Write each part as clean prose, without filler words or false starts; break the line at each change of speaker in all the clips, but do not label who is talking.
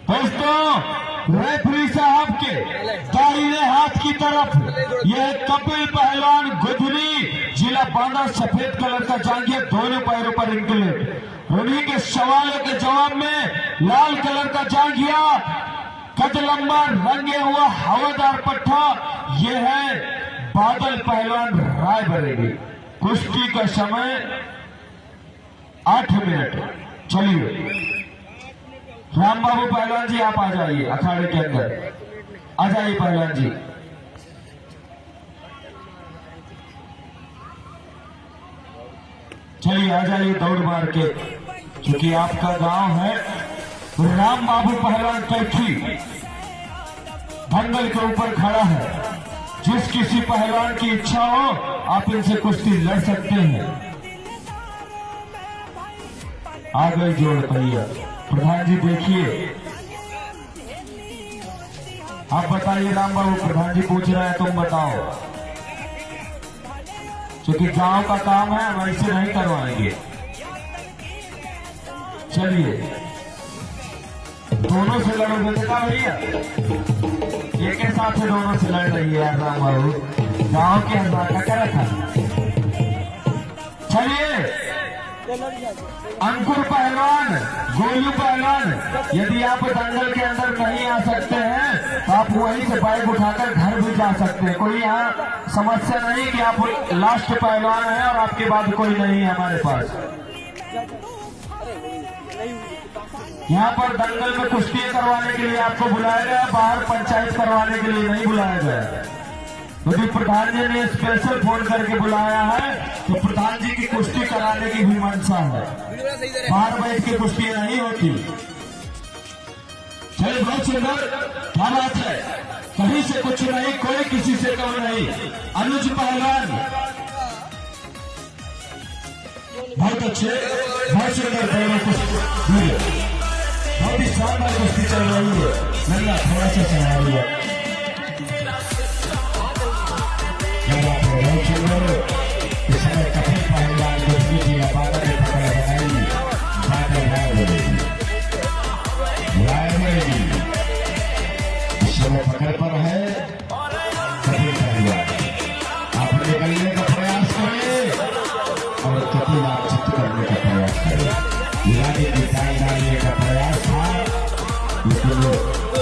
दोस्तों, रेफरी साहब के दाहिने हाथ की तरफ यह कपिल पहलवान गुजरी, जिला बांदा, सफेद कलर का जांघिया, दोनों पैरों पर इंकलेट। उन्हीं के सवालों के जवाब में लाल कलर का जांघिया, कद लंबा, रंगे हुआ हवादार पट्टा, यह है बादल पहलवान रायबरेली। कुश्ती का समय 8 मिनट। चलिए राम बाबू पहलवान जी, आप आ जाइए अखाड़े के अंदर, आ जाइए पहलवान जी। चलिए आ जाइए दौड़ मार के, क्योंकि आपका गांव है राम बाबू पहलवान कैथी, दंगल के ऊपर खड़ा है। जिस किसी पहलवान की इच्छा हो आप इनसे कुश्ती लड़ सकते हैं। आ गई जोड़ भैया। प्रधान जी देखिए, आप बताइए राम बाबू, प्रधान जी पूछ रहे हैं, तुम बताओ। क्योंकि गांव का काम है, हम ऐसे नहीं करवाएंगे। चलिए दोनों से लड़ोगे देखा भैया, एक के साथ दोनों से लड़ रही है राम बाबू, गांव के अंदर क्या रखा। चलिए अंकुर पहलवान, गोलू पहलवान, यदि आप दंगल के अंदर नहीं आ सकते हैं तो आप वहीं से बाइक उठाकर घर भी जा सकते हैं। कोई यहाँ समस्या नहीं कि आप लास्ट पहलवान हैं और आपके बाद कोई नहीं है हमारे पास। यहाँ पर दंगल में कुश्ती करवाने के लिए आपको बुलाया गया, बाहर पंचायत करवाने के लिए नहीं बुलाया गया। यदि प्रधान जी ने स्पेशल फोन करके बुलाया है तो प्रधान जी की कुश्ती कराने की भी मंशा है, बाहर बैठ के कुश्ती नहीं होती। चलिए बहुत सुंदर, क्या बात है, कहीं से कुछ नहीं, कोई किसी से कम नहीं। अनुज पहलवान बहुत अच्छे, बहुत सुंदर दोनों कुश्ती, बहुत ही शानदार कुश्ती चल रही है। नल्ला थोड़ा सा चढ़ाइए, इस समय कपिल पहलवान गुजरी जी बादल ने पकड़ बनाई, बादल रायबरेली इस समय पकड़ पर है कपिल पहलवान। आप निकलने का प्रयास करें और कपिल आप चित्त करने का प्रयास करें। यानी दिखाई डालने का प्रयास था, लेकिन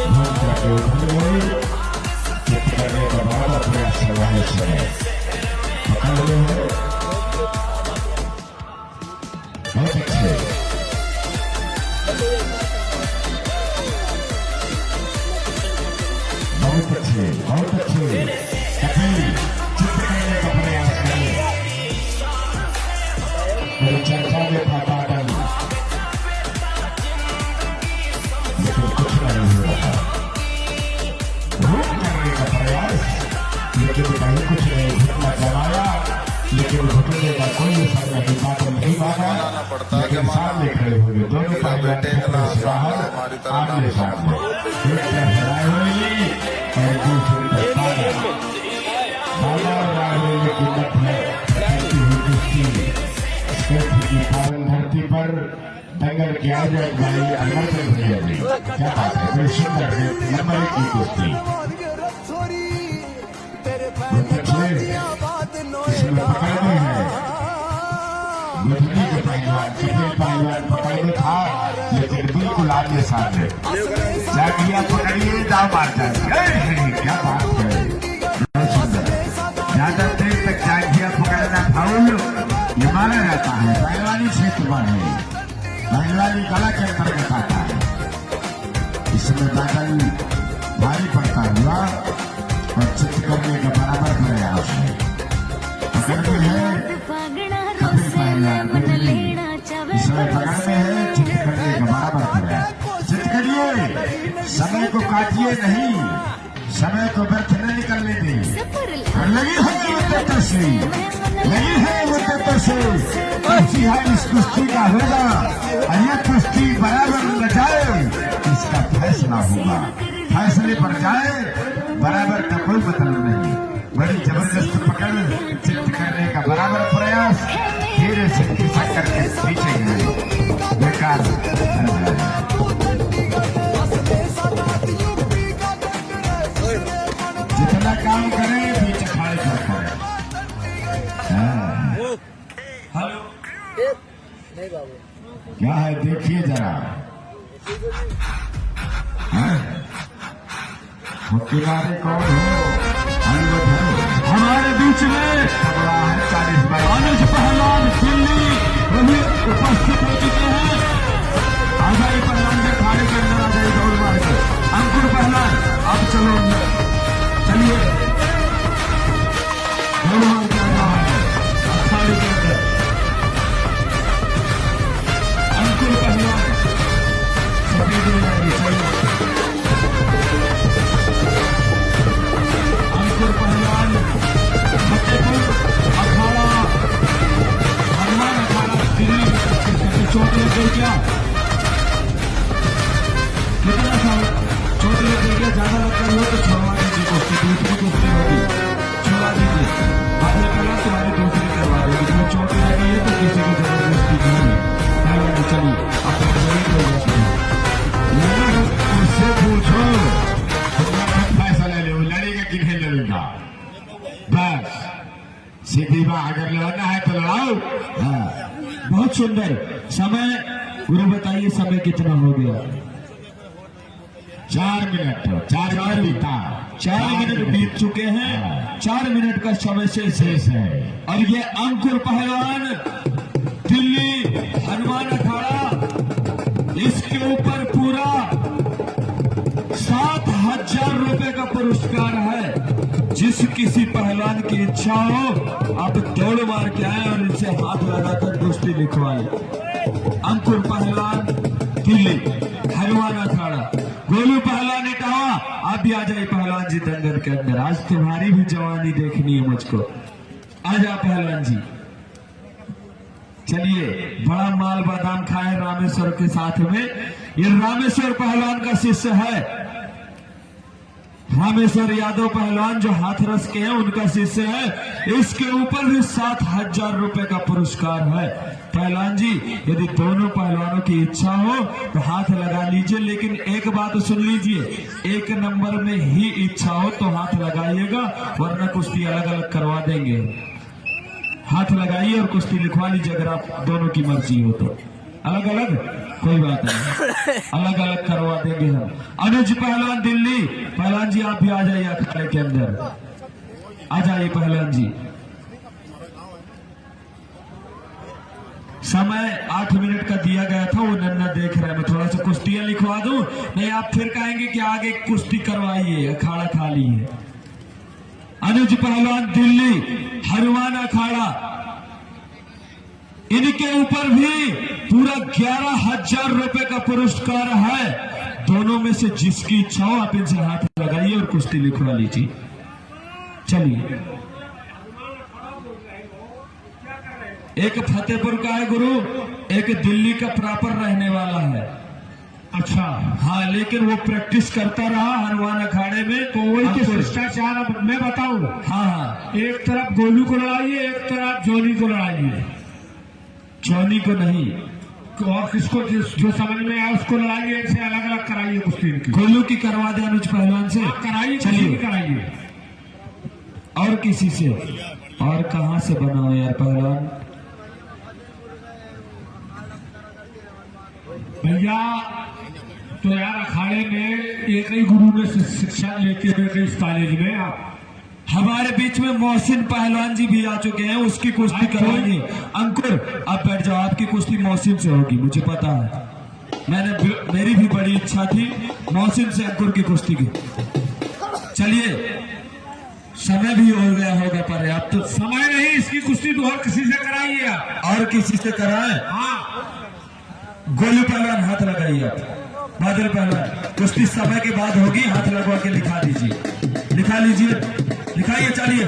घूम करके उधर गए, चित्त करने का बड़ा प्रयास करवाने से पकड़ रहे हैं। बहुत अच्छे, बहुत अच्छे, बहुत अच्छे। कपिल चित्त करने का प्रयास करें। मेरी चर्चा में था बादल, लेकिन कुछ नहीं हो रहा। रोक करने का प्रयास, लेकिन कहीं कुछ नहीं, घुटना जमाया, लेकिन घुटने का कोई असर नहीं, बादल नहीं माना, लेकिन सामने खड़े हुए दोनों पहलवान बाहर आमने सामने, एक तरफ रायबरेली और दूसरी तरफ बादा और रायबरेली की मत है करती हुई कुश्ती। क्षेत्र की पावन धरती पर दंगल की आजाद भाई अमरचंद भैया जी, क्या बात है, बड़ी सुंदर नंबर की कुश्ती। इसमें पकड़ने हैं गुजरी के पहलवान, कपिल पहलवान पकड़ने था, लेकिन बिल्कुल आगे सामने जागिया पकड़िए, दाव मार जाए। क्या बात है, बहुत सुंदर। ज्यादा देर तक जागिया पकड़ना फाउल ये माना जाता है, पहलवानी क्षेत्र में है, पहलवानी कला के अंतर्गत आता है। इसमें बादल भारी पड़ता हुआ और चित्त करने का बराबर प्रयास है। पकड़ में है कपिल पहलवान गुजरी, इस समय पकड़ में है, चित्त करने का बराबर प्रयास। चित्त करिए, समय को काटिए नहीं, समय को व्यर्थ न निकलने दें। और लगी है मुद्दत से, लगी है मुद्दत से, कुश्ती है इस कुश्ती का होगा, और यह कुश्ती बराबर न जाए इसका फैसला होगा। फैसले पर जाए, बराबर का कोई मतलब नहीं। बड़ी जबरदस्त पकड़, चित्त करने का बराबर प्रयास, धीरे से खिसक करके पीछे गए, बेकार। क्या है देखिए जरा। किनारे कौन हो?
हमारे बीच में
40 बाई
अनुज पहलवान दिल्ली वही उपस्थित हो चुके हैं। आ जाइए पहलवान के खाने के अंदर, आ जाइए दौड़ मार के। अंकुर पहलवान अब चलो चलिए दौड़ मार के आ रहा है अखाड़े के अंदर। अंकुर पहलवान सफेद में जाइए, चलिए अंकुर पहलवान फतेहपुर अखाड़ा हनुमान अखाड़ा दिल्ली में चोट लग गई क्या? कितना सा चोट लग गई क्या? ज्यादा लग गई हो तो छुड़वा दीजिए कुश्ती, दूसरी कुश्ती होगी छुड़वा दीजिए। आपने कहा तुम्हारी दूसरी करवा देगी, तुम्हें चोट लग गई है तो किसी की जबरदस्ती नहीं है। चलिए आप
उससे पूछो फैसला ले, लड़ेगा कि नहीं लड़ेगा। बस सीधी बात, अगर लड़ना है तो लड़ाओ।
हाँ, बहुत सुंदर। समय गुरु बताइए समय कितना हो गया?
4 मिनट 4 बीता
4 मिनट बीत चुके हैं। 4 मिनट का समय शेष है। और ये अंकुर पहलवान दिल्ली हनुमान अखाड़ा, इसके ऊपर पूरा 7,000 रुपए का पुरस्कार है। जिस किसी पहलवान की इच्छा हो आप दौड़ मार के आए और इनसे हाथ लगाकर कुश्ती लिखवाए। अंकुर पहलवान दिल्ली हनुमान अखाड़ा। गोलू पहलवान इटावा आप भी आ जाइए पहलवान जी दंगल के अंदर। आज तुम्हारी भी जवानी देखनी है मुझको। आ जाओ पहलवान जी। चलिए बड़ा माल बादाम खाए रामेश्वर के साथ में। ये रामेश्वर पहलवान का शिष्य है, रामेश्वर यादव पहलवान जो हाथरस के हैं उनका शिष्य है। इसके ऊपर भी 7,000 रुपए का पुरस्कार है। पहलवान जी यदि दोनों पहलवानों की इच्छा हो तो हाथ लगा लीजिए, लेकिन एक बात सुन लीजिए, 1 नंबर में ही इच्छा हो तो हाथ लगाइएगा, वरना कुश्ती अलग अलग करवा देंगे। हाथ लगाइए और कुश्ती लिखवा लीजिए अगर आप दोनों की मर्जी हो तो। अलग अलग कोई बात नहीं, अलग अलग करवा देंगे हम। अनुज पहलवान दिल्ली, पहलवान जी आप भी आ जाइए अखाड़े के अंदर, आ जाइए पहलवान जी। समय 8 मिनट का दिया गया था, वो नन्ना देख रहा है। मैं थोड़ा सा कुश्तियां लिखवा दूं, नहीं आप फिर कहेंगे कि आगे कुश्ती करवाइए, अखाड़ा खाली है। अनुज पहलवान दिल्ली हनुमान अखाड़ा, इनके ऊपर भी पूरा 11,000 रुपए का पुरस्कार है। दोनों में से जिसकी इच्छा हो आप इनसे हाथ लगाइए और कुश्ती लिखवा लीजिए। चलिए एक फतेहपुर का है गुरु, एक दिल्ली का प्रॉपर रहने वाला है।
अच्छा
हाँ, लेकिन वो प्रैक्टिस करता रहा हनुमान अखाड़े में।
तो वही तो शिष्टाचार। अब मैं बताऊं,
हाँ हाँ,
एक तरफ गोलू को लड़ाइए, एक तरफ जोनी को लड़ाइए।
चौनी को नहीं,
और किसको जो समझ में आए उसको लड़ाइए, इनसे अलग अलग कराइए कुश्ती इनकी।
गोलू की करवा दे अनुज पहलवान से,
कराइए,
चलिए
कराइए।
और किसी से। और कहाँ से बनाओ यार पहलवान?
भैया तो यार अखाड़े में एक ही गुरु ने शिक्षा लेते हुए इस कॉलेज में। आप
हमारे बीच में मोहसिन पहलवान जी भी आ चुके हैं, उसकी कुश्ती करवाएंगे। अंकुर आप बैठ जाओ, आपकी कुश्ती मोहसिन से होगी, मुझे पता है। मेरी भी बड़ी इच्छा थी मोहसिन से अंकुर की कुश्ती की। चलिए समय भी हो गया होगा पर अब तो
समय नहीं, इसकी कुश्ती तो और किसी से कराइए आप।
और किसी से कराए?
हाँ,
गोलू पहलवान हाथ लगाइए आप। बादल पहलवान कुश्ती समय के बाद होगी, हाथ लगवा के लिखा दीजिए, लिखा लीजिए, लिखाइए। चलिए